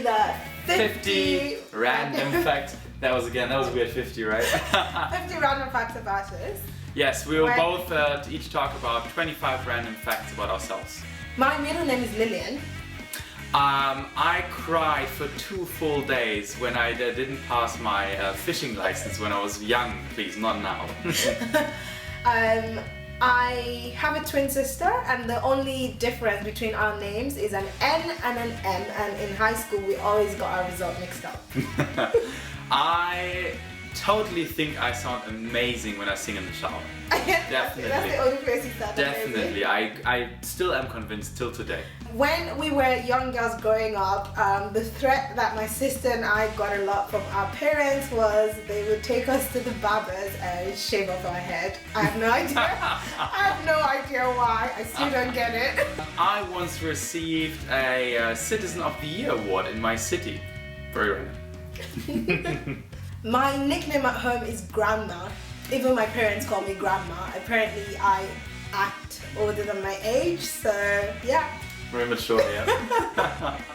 the 50 random facts. That was weird, 50, right? 50 random facts about us. Yes, we will both each talk about 25 random facts about ourselves. My middle name is Lillian. I cried for 2 full days when I didn't pass my fishing license when I was young. Please, not now. I have a twin sister, and the only difference between our names is an N and an M, and in high school we always got our result mixed up. I totally think I sound amazing when I sing in the shower. Definitely. That's the only place you sound Definitely. amazing. I still am convinced till today. When we were young girls growing up, the threat that my sister and I got a lot from our parents was they would take us to the barbers and shave off our head. I have no idea. I have no idea why. I still don't get it. I once received a Citizen of the Year award in my city. Very random. My nickname at home is Grandma. Even my parents call me Grandma. Apparently I act older than my age, so yeah. Very mature, yeah.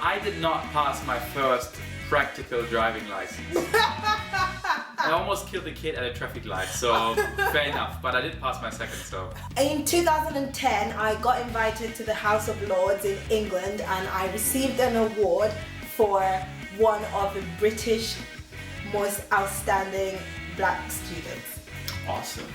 I did not pass my first practical driving license. I almost killed a kid at a traffic light, so fair enough, but I did pass my second, so. In 2010, I got invited to the House of Lords in England, and I received an award for one of the British most outstanding black students. Awesome.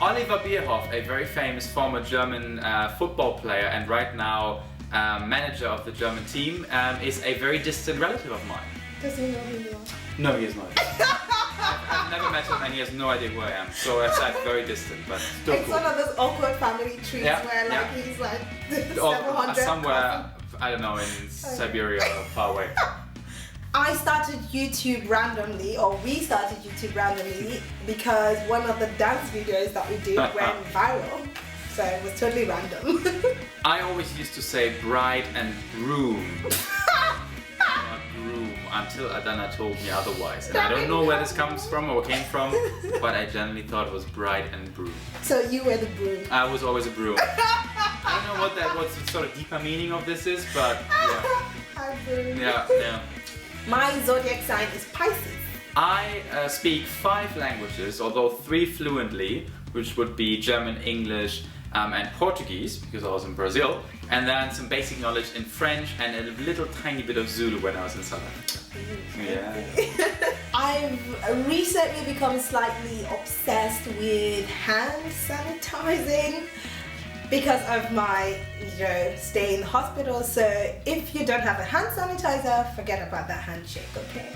Oliver Bierhoff, a very famous former German football player and right now manager of the German team, is a very distant relative of mine. Does he know who you are? No, he is not. I've never met him and he has no idea who I am. So that's very distant, but still it's cool. one of those awkward family trees where like he's like 700 somewhere, I don't know, in Siberia or far away. I started YouTube randomly, or we started YouTube randomly, because one of the dance videos that we did went viral. So it was totally random. I always used to say bride and groom. Not groom, until Adanna told me otherwise. And I don't know where this comes from or came from, but I generally thought it was bride and broom. So you were the broom. I was always a broom. I don't know what the sort of deeper meaning of this is, but yeah. I'm broom. Yeah. My zodiac sign is Pisces. I speak 5 languages, although 3 fluently, which would be German, English, and Portuguese, because I was in Brazil, and then some basic knowledge in French and a little tiny bit of Zulu when I was in South Africa. Yeah. I've recently become slightly obsessed with hand sanitizing because of my stay in the hospital. So if you don't have a hand sanitizer, forget about that handshake, okay?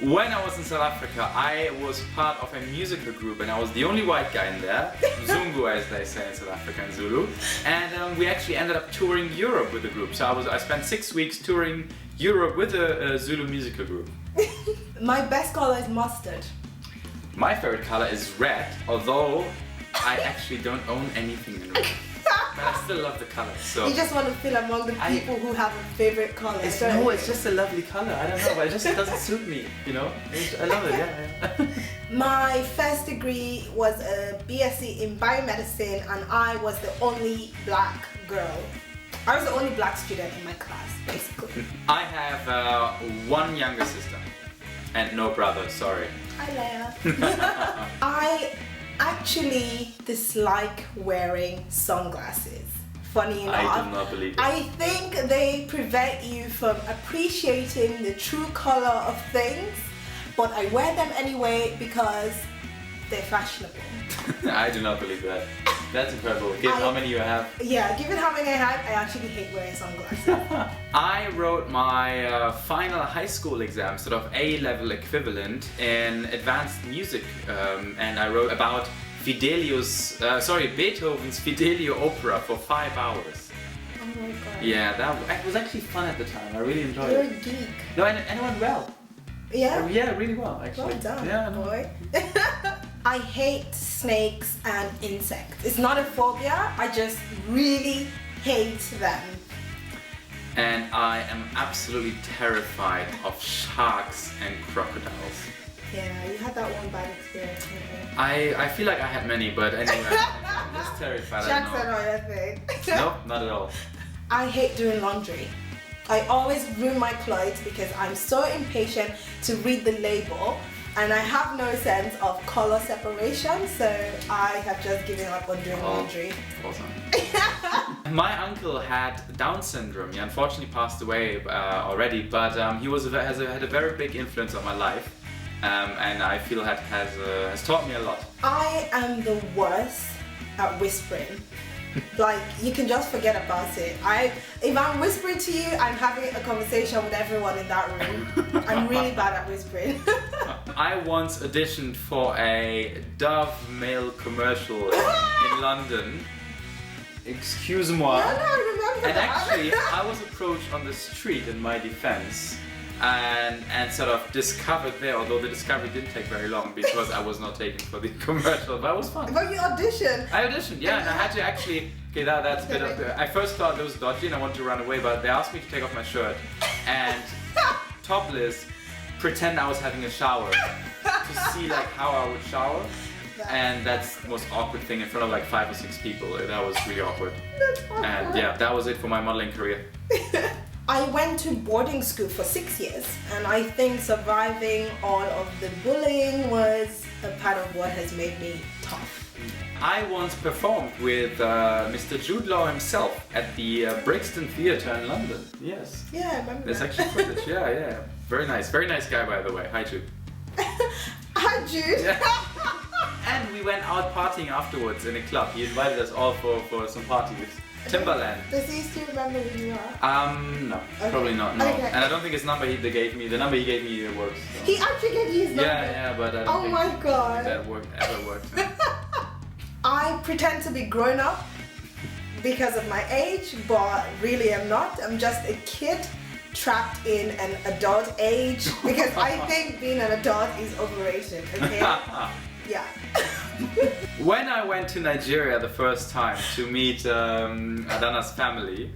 When I was in South Africa, I was part of a musical group and I was the only white guy in there, Zungu as they say in South Africa in Zulu, and we actually ended up touring Europe with the group. So I spent 6 weeks touring Europe with a Zulu musical group. My best color is mustard. My favorite color is red, although I actually don't own anything in red. But I still love the color, so... You just want to feel among the people who have a favorite color. It's just a lovely color. I don't know, but it just doesn't suit me, you know? I love it, yeah. My first degree was a BSc in biomedicine, and I was the only black girl. I was the only black student in my class, basically. I have 1 younger sister and no brother, sorry. Hi, Leia. I actually dislike wearing sunglasses. Funny enough. I do not believe it. I think they prevent you from appreciating the true color of things, but I wear them anyway because they're fashionable. I do not believe that. That's incredible. Given how many you have. Yeah, given how many I have, I actually hate wearing sunglasses. I wrote my final high school exam, sort of A-level equivalent, in advanced music, and I wrote about Beethoven's Fidelio opera for 5 hours. Oh my god. Yeah, it was actually fun at the time. I really enjoyed You're it. You're a geek. No, and it went well. Yeah? Yeah, really well, actually. Well done, yeah, boy. I hate snakes and insects. It's not a phobia, I just really hate them. And I am absolutely terrified of sharks and crocodiles. Yeah, you had that one bad experience, didn't you? I feel like I had many, but anyway, I'm just terrified. Sharks are not your thing. Nope, not at all. I hate doing laundry. I always ruin my clothes because I'm so impatient to read the label, and I have no sense of color separation, so I have just given up on doing laundry. Awesome. My uncle had Down syndrome. He unfortunately passed away already, but he had a very big influence on my life, and I feel has taught me a lot. I am the worst at whispering. Like, you can just forget about it. If I'm whispering to you, I'm having a conversation with everyone in that room. I'm really bad at whispering. I once auditioned for a Dove male commercial in London. Excuse-moi. No, I remember And that. actually, I was approached on the street in my defense and sort of discovered there, although the discovery didn't take very long because I was not taken for the commercial, but it was fun. But you auditioned. I auditioned, yeah, and I had to actually, okay, that's a bit of, I first thought it was dodgy and I wanted to run away, but they asked me to take off my shirt and topless, pretend I was having a shower to see like how I would shower. And that's the most awkward thing in front of like 5 or 6 people. That was really awkward. And yeah, that was it for my modeling career. I went to boarding school for 6 years, and I think surviving all of the bullying was a part of what has made me tough. I once performed with Mr. Jude Law himself at the Brixton Theatre in London. Yes. Yeah, I remember There's that. actually footage, yeah. Very nice guy by the way. Hi Jude. Hi, Jude. Yeah. And we went out partying afterwards in a club. He invited us all for some party with Timberland. Does he still remember who you are? No, Okay. probably not. No, Okay. and I don't think his number the number he gave me works. So. He actually gave you his number? Yeah, but I don't Oh think my god. that ever worked. I pretend to be grown up because of my age, but really I'm not. I'm just a kid trapped in an adult age because I think being an adult is overrated, okay? Yeah. When I went to Nigeria the first time to meet Adanna's family,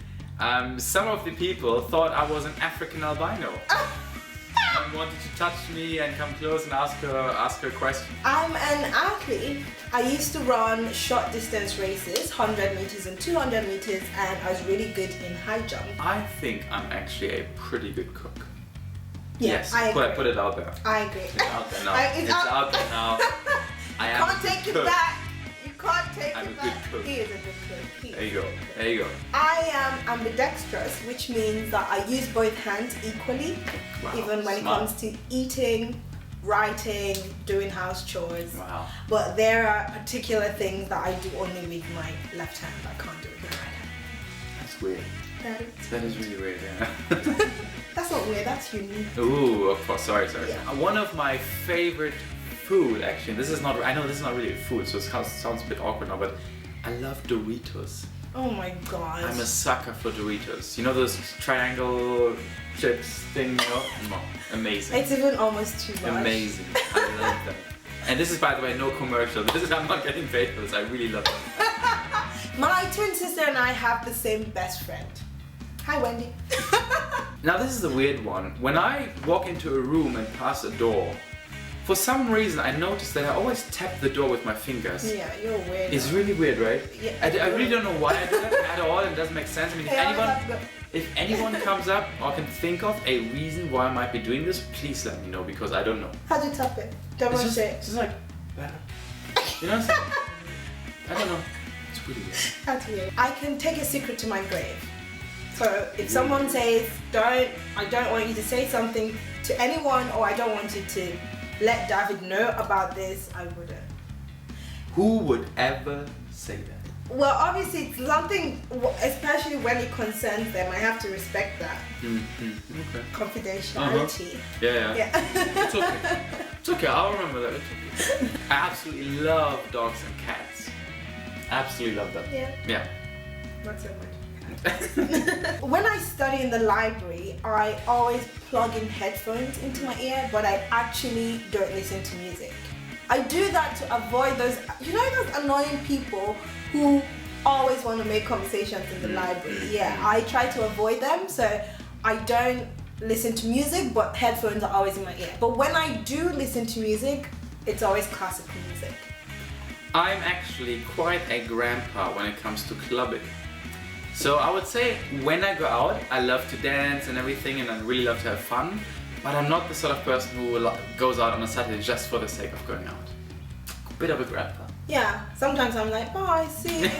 some of the people thought I was an African albino and wanted to touch me and come close and ask her questions. I'm an athlete. I used to run short distance races, 100 meters and 200 meters, and I was really good in high jump. I think I'm actually a pretty good cook. Yeah, Yes, I agree. put it out there. I agree. It's out there now. It's It's out there now. I You am can't a take it cook. back. You can't take I'm it a good back. cook. He is a good cook. He is There you a go. good cook. There you go. I am ambidextrous, which means that I use both hands equally, Wow, even when smart. it comes to eating, writing, doing house chores. Wow. But there are particular things that I do only with my left hand. I can't do it with my right That's weird. hand. That is really weird, yeah. That's not weird, that's unique. Ooh, of course, sorry. Yeah. One of my favorite food, actually, I know this is not really food, so it sounds a bit awkward now, but I love Doritos. Oh my god. I'm a sucker for Doritos. You know those triangle chips thing, you know? No, amazing. It's even almost too much. Amazing. I love them. And this is, by the way, no commercial. I'm not getting paid for this. I really love them. My twin sister and I have the same best friend. Hi, Wendy. Now this is a weird one. When I walk into a room and pass a door, for some reason I notice that I always tap the door with my fingers. Yeah, you're weird. It's really weird, right? Yeah. I really don't know why I do that at all, and it doesn't make sense. I mean, if anyone comes up or can think of a reason why I might be doing this, please let me know, because I don't know. How'd you tap it? Demonstrate. It's just like, you know what I'm saying? I don't know. It's pretty weird. That's weird. I can take a secret to my grave. So if someone says, I don't want you to say something to anyone, or I don't want you to let David know about this, I wouldn't. Who would ever say that? Well, obviously it's something, especially when it concerns them, I have to respect that. Okay. Confidentiality. Yeah. Yeah. It's okay. It's okay. I'll remember that. It's okay. I absolutely love dogs and cats. Absolutely love them. Yeah. Yeah. Not so much. When I study in the library, I always plug in headphones into my ear, but I actually don't listen to music. I do that to avoid those, those annoying people who always want to make conversations in the library. Yeah, I try to avoid them, so I don't listen to music, but headphones are always in my ear. But when I do listen to music, it's always classical music. I'm actually quite a grandpa when it comes to clubbing. So I would say when I go out, I love to dance and everything, and I really love to have fun. But I'm not the sort of person who goes out on a Saturday just for the sake of going out. Bit of a grandpa. Yeah, sometimes I'm like, bye, see you.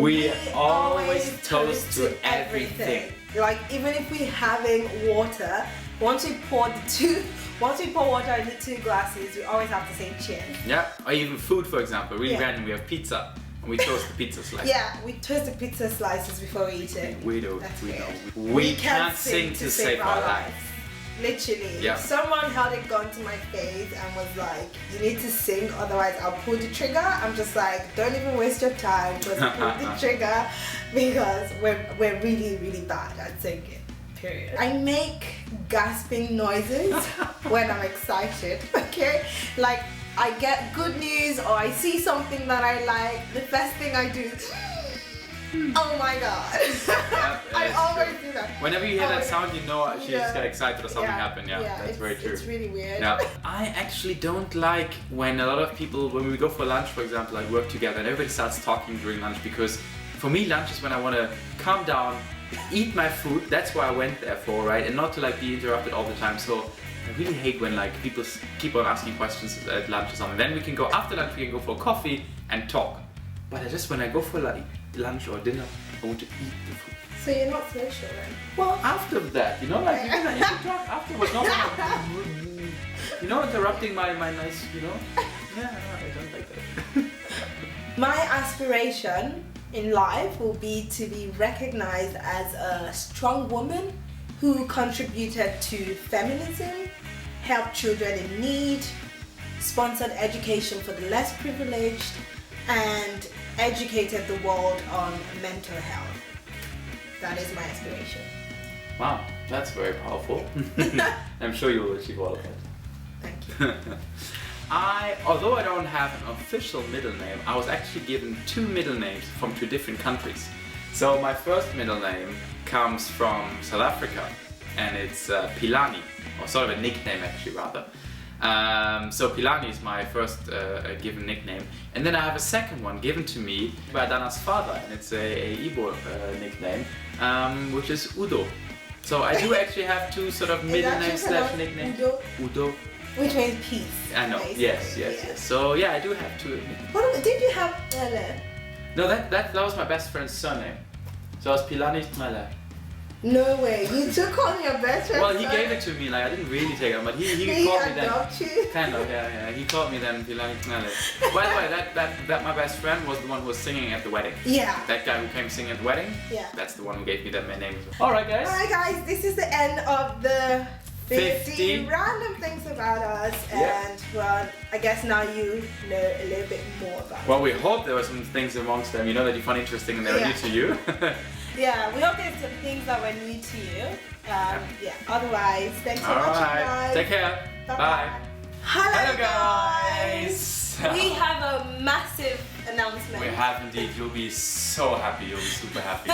We always toast to everything. Like even if we're having water, once we pour water into 2 glasses, we always have to say cheers. Yeah, or even food, for example. Really random, we have pizza. And we toast the pizza slices. Yeah, we toast the pizza slices before we eat it. We do. That's We weird. know. We can't sing to save our lives. Literally. Yeah. If someone held a gun to my face and was like, you need to sing, otherwise I'll pull the trigger, I'm just like, don't even waste your time, just pull the trigger, because we're really, really bad at singing. Period. I make gasping noises when I'm excited, okay? Like, I get good news or I see something that I like, the first thing I do is, oh my god. I always do that. Whenever you hear that sound, you know she just got excited or something happened. Yeah, that's very true. It's really weird. Yeah. I actually don't like when a lot of people, when we go for lunch, for example, like work together and everybody starts talking during lunch, because for me lunch is when I want to calm down, eat my food, that's what I went there for, right? And not to like be interrupted all the time. So I really hate when like people keep on asking questions at lunch or something. Then we can go, after lunch we can go for coffee and talk. But when I go for like lunch or dinner, I want to eat the food. So you're not social then? Well, after that, you know, like you can talk afterwards, not you know, interrupting my nice, you know. Yeah, I don't like that. My aspiration in life will be to be recognized as a strong woman who contributed to feminism, helped children in need, sponsored education for the less privileged, and educated the world on mental health. That is my aspiration. Wow, that's very powerful. I'm sure you will achieve all of that. Thank you. Although I don't have an official middle name, I was actually given 2 middle names from 2 different countries. So my first middle name comes from South Africa, and it's Pilani, or sort of a nickname actually rather. So Pilani is my first given nickname, and then I have a second one given to me by Adanna's father, and it's a Igbo nickname, which is Udo. So I do actually have 2 sort of middle names / nicknames. Udo. Which means peace. I know. Basically. Yes. So yeah, I do have 2 nicknames. Did you have Ele? No, that was my best friend's surname. So it's Pilani Tmala. No way, you took on your best friend. Well, he gave it to me, like I didn't really take it, but he called me then. You? Kind of, yeah. He called me then Pilani Tmala. By the way, that my best friend was the one who was singing at the wedding. Yeah. That guy who came singing at the wedding. Yeah. That's the one who gave me that my name. Alright guys, this is the end of the 50 random things about us, and well, I guess now you know a little bit more about us. Well, we hope there were some things amongst them, you know, that you find interesting and they were new to you. Yeah, we hope there's some things that were new to you. Otherwise, thanks for watching, guys. Take care. Bye. Hello guys. We have a massive announcement. We have indeed. You'll be so happy. You'll be super happy.